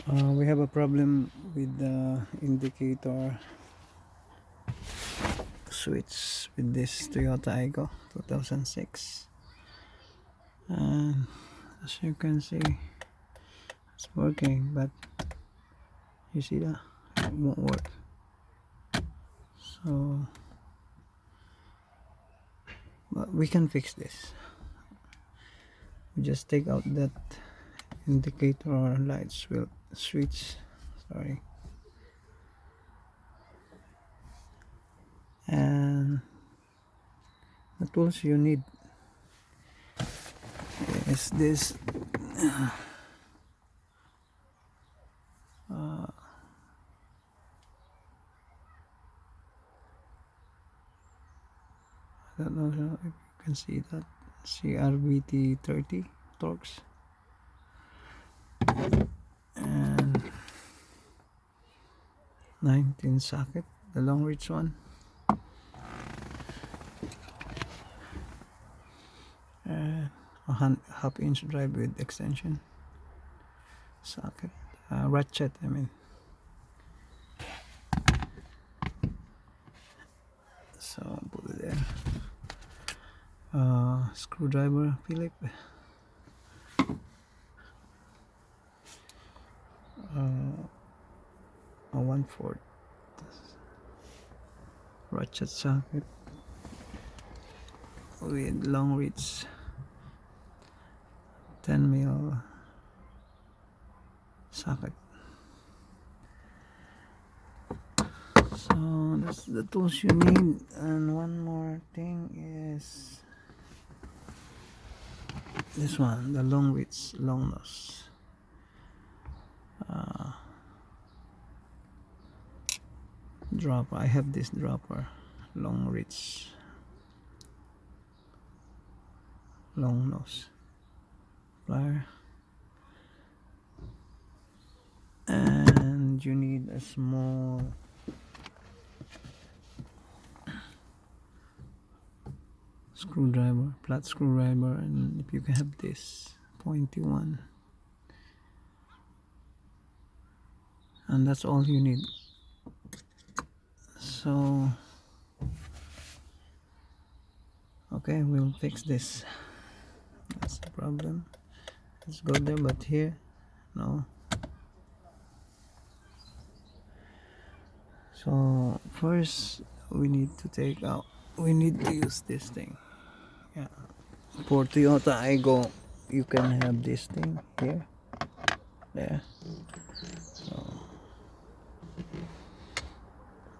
We have a problem with the indicator switch with this Toyota Aygo 2006, and as you can see it's working, but you see that it won't work. So but we can fix this. We just take out that indicator lights will switch, sorry, and the tools you need is this I don't know if you can see that CRVT 30 Torx, and 19 socket, the long reach one, and a half inch drive with extension socket, ratchet I mean. So put it there. Screwdriver Philip, a 1/4 ratchet socket with long reach 10mm socket. So that's the tools you need. And one more thing is this one, the long reach long nose dropper. I have this dropper, long reach long nose plier, and you need a small screwdriver, flat screwdriver, and if you can have this pointy one, and that's all you need. So okay, we'll fix this. That's the problem. Let's go there, but here no. So first we need to use this thing. Yeah, for Toyota Aygo you can have this thing here, there. So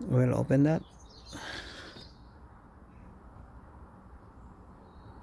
we'll open that